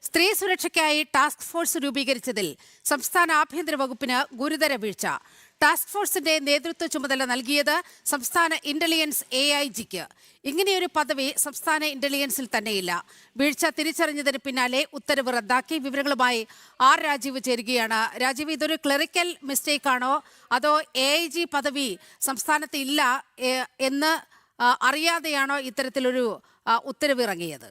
സ്ത്രീ സുരക്ഷയ്ക്കായി task force രൂപീകരിച്ചതിൽ സംസ്ഥാന ആഭ്യന്തര വകുപ്പിന് ഗുരുതര വീഴ്ച. ടാസ്ക് ഫോഴ്സിന്റെ നേതൃത്വ ചുമതല നൽകിയത് സംസ്ഥാന ഇന്റലിജൻസ് AIGക്ക്. ഇങ്ങനെയൊരു പദവി സംസ്ഥാന ഇന്റലിജൻസിൽ തന്നെയില്ല. വീഴ്ച തിരിച്ചറിഞ്ഞതിന് പിന്നാലെ ഉത്തരവ് റദ്ദാക്കി. വിവരങ്ങളുമായി രാജീവ് ചേരുകയാണ്. രാജീവ്, ഇതൊരു ക്ലറിക്കൽ മിസ്റ്റേക്ക് ആണോ അതോ AIG പദവി സംസ്ഥാനത്ത് ഇല്ല എന്ന് അറിയാതെയാണോ ഇത്തരത്തിലൊരു ഉത്തരവ് ഇറങ്ങിയത്?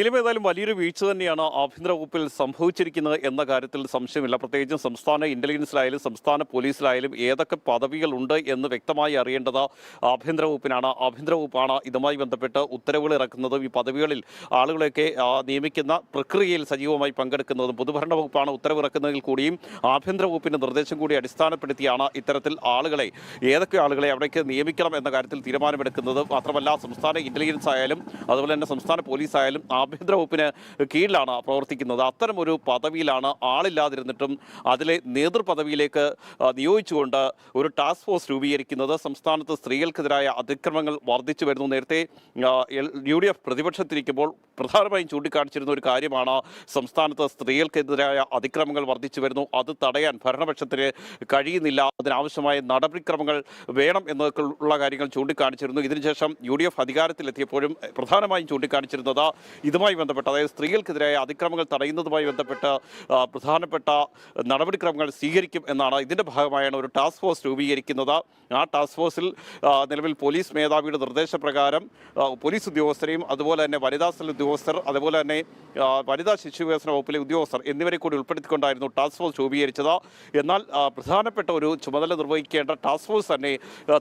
ഏതായാലും വലിയൊരു വീഴ്ച തന്നെയാണ് ആഭ്യന്തര വകുപ്പിൽ സംഭവിച്ചിരിക്കുന്നത് എന്ന കാര്യത്തിൽ സംശയമില്ല. പ്രത്യേകിച്ചും സംസ്ഥാന ഇന്റലിജൻസിലായാലും സംസ്ഥാന പോലീസിലായാലും ഏതൊക്കെ പദവികളുണ്ട് എന്ന് വ്യക്തമായി അറിയേണ്ടത് ആഭ്യന്തര വകുപ്പിനാണ്. ആഭ്യന്തര വകുപ്പാണ് ഇതുമായി ബന്ധപ്പെട്ട് ഉത്തരവുകൾ ഇറക്കുന്നതും ഈ പദവികളിൽ ആളുകളെയൊക്കെ നിയമിക്കുന്ന പ്രക്രിയയിൽ സജീവമായി പങ്കെടുക്കുന്നതും. പൊതുഭരണ വകുപ്പാണ് ഉത്തരവിറക്കുന്നതിൽ കൂടിയും ആഭ്യന്തര വകുപ്പിന്റെ നിർദ്ദേശം കൂടി അടിസ്ഥാനപ്പെടുത്തിയാണ് ഇത്തരത്തിൽ ഏതൊക്കെ ആളുകളെ അവിടേക്ക് നിയമിക്കണം എന്ന കാര്യത്തിൽ തീരുമാനമെടുക്കുന്നത്. മാത്രമല്ല സംസ്ഥാന ഇന്റലിജൻസ് ആയാലും അതുപോലെ തന്നെ സംസ്ഥാന പോലീസ് ആയാലും ആഭ്യന്തര വകുപ്പിന് കീഴിലാണ് പ്രവർത്തിക്കുന്നത്. അത്തരം ഒരു പദവിയിലാണ് ആളില്ലാതിരുന്നിട്ടും അതിലെ നേതൃപദവിയിലേക്ക് നിയോഗിച്ചുകൊണ്ട് ഒരു ടാസ്ക് ഫോഴ്സ് രൂപീകരിക്കുന്നത്. സംസ്ഥാനത്ത് സ്ത്രീകൾക്കെതിരായ അതിക്രമങ്ങൾ വർദ്ധിച്ചു വരുന്നു. നേരത്തെ UDF പ്രതിപക്ഷത്തിരിക്കുമ്പോൾ പ്രധാനമായും ചൂണ്ടിക്കാണിച്ചിരുന്ന ഒരു കാര്യമാണ് സംസ്ഥാനത്ത് സ്ത്രീകൾക്കെതിരായ അതിക്രമങ്ങൾ വർദ്ധിച്ചു വരുന്നു, അത് തടയാൻ ഭരണപക്ഷത്തിന് കഴിയുന്നില്ല, അതിനാവശ്യമായ നടപടിക്രമങ്ങൾ വേണം എന്നൊക്കെയുള്ള കാര്യങ്ങൾ ചൂണ്ടിക്കാണിച്ചിരുന്നു. ഇതിനുശേഷം UDF അധികാരത്തിലെത്തിയപ്പോഴും പ്രധാനമായും ചൂണ്ടിക്കാണിച്ചിരുന്നത് ഇതുമായി ബന്ധപ്പെട്ട്, അതായത് സ്ത്രീകൾക്കെതിരായ അതിക്രമങ്ങൾ തടയുന്നതുമായി ബന്ധപ്പെട്ട് പ്രധാനപ്പെട്ട നടപടിക്രമങ്ങൾ സ്വീകരിക്കും എന്നാണ്. ഇതിൻ്റെ ഭാഗമായാണ് ഒരു ടാസ്ക് ഫോഴ്സ് രൂപീകരിക്കുന്നത്. ആ ടാസ്ക് ഫോഴ്സിൽ നിലവിൽ പോലീസ് മേധാവിയുടെ നിർദ്ദേശപ്രകാരം പോലീസ് ഉദ്യോഗസ്ഥരെയും അതുപോലെ തന്നെ വനിതാ സെൽ ഉദ്യോഗസ്ഥർ, അതുപോലെ തന്നെ വനിതാ ശിശു വികസന വകുപ്പിലെ ഉദ്യോഗസ്ഥർ എന്നിവരെ കൂടി ഉൾപ്പെടുത്തിക്കൊണ്ടായിരുന്നു ടാസ്ക് ഫോഴ്സ് രൂപീകരിച്ചത്. എന്നാൽ പ്രധാനപ്പെട്ട ഒരു ചുമതല നിർവഹിക്കേണ്ട ടാസ്ക് ഫോഴ്സ് തന്നെ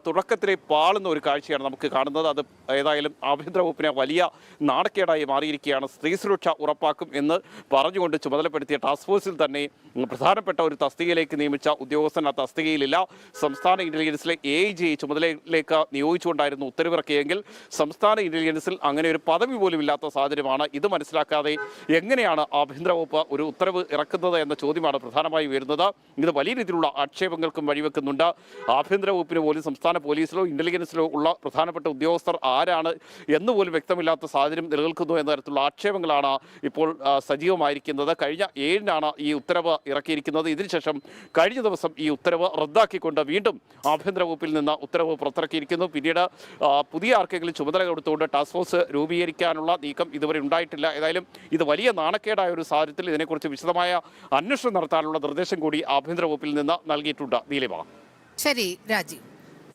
തുടക്കത്തിലെ പാളുന്ന ഒരു കാഴ്ചയാണ് നമുക്ക് കാണുന്നത്. അത് ഏതായാലും ആഭ്യന്തര വകുപ്പിനെ വലിയ നാണക്കേടായി മാറിയിരിക്കുകയാണ്. സ്ത്രീ സുരക്ഷ ഉറപ്പാക്കും എന്ന് പറഞ്ഞുകൊണ്ട് ചുമതലപ്പെടുത്തിയ ടാസ്ക് ഫോഴ്സിൽ തന്നെ പ്രധാനപ്പെട്ട ഒരു തസ്തികയിലേക്ക് നിയമിച്ച ഉദ്യോഗസ്ഥൻ ആ തസ്തികയിലില്ല. സംസ്ഥാന ഇന്റലിജൻസിലെ AIG ചുമതലയിലേക്ക് നിയോഗിച്ചുകൊണ്ടായിരുന്നു ഉത്തരവിറക്കിയെങ്കിൽ സംസ്ഥാന ഇന്റലിജൻസിൽ അങ്ങനെ ഒരു പദവി പോലും ഇല്ലാത്ത സാഹചര്യമാണ്. ഇത് മനസ്സിലാക്കാതെ എങ്ങനെയാണ് ആഭ്യന്തര വകുപ്പ് ഒരു ഉത്തരവ് ഇറക്കുന്നത് എന്ന ചോദ്യമാണ് പ്രധാനമായി വരുന്നത്. ഇത് വലിയ രീതിയിലുള്ള ആക്ഷേപങ്ങൾക്കും വഴിവെക്കുന്നുണ്ട്. ആഭ്യന്തര വകുപ്പിന് പോലും സംസ്ഥാന പോലീസിലോ ഇന്റലിജൻസിലോ ഉള്ള പ്രധാനപ്പെട്ട ഉദ്യോഗസ്ഥർ ആരാണ് എന്നുപോലും വ്യക്തമില്ലാത്ത സാഹചര്യം നിലനിൽക്കുന്നു എന്ന തരത്തിലുള്ള ആക്ഷേപങ്ങളാണ് ഇപ്പോൾ സജീവമായിരിക്കുന്നത്. കഴിഞ്ഞ 7-നാണ് ഈ ഉത്തരവ് ഇറക്കിയിരിക്കുന്നത്. ഇതിനുശേഷം കഴിഞ്ഞ ദിവസം ഈ ഉത്തരവ് റദ്ദാക്കിക്കൊണ്ട് വീണ്ടും ആഭ്യന്തര വകുപ്പിൽ നിന്ന് ഉത്തരവ് പുറത്തിറക്കിയിരിക്കുന്നു. പിന്നീട് പുതിയ ആർക്കെങ്കിലും ചുമതല കൊടുത്തുകൊണ്ട് ടാസ്ക് ഫോഴ്സ് രൂപീകരിക്കാനുള്ള നീക്കം ഇതുവരെ ഉണ്ടായിട്ടില്ല. ഏതായാലും ഇത് വലിയ നാണക്കേടായ ഒരു സാഹചര്യത്തിൽ ഇതിനെക്കുറിച്ച് വിശദമായ അന്വേഷണം നടത്താനുള്ള നിർദ്ദേശം കൂടി ആഭ്യന്തര വകുപ്പിൽ നിന്ന് നൽകിയിട്ടുണ്ട്. നീലിമ. ശരി രാജീവ്.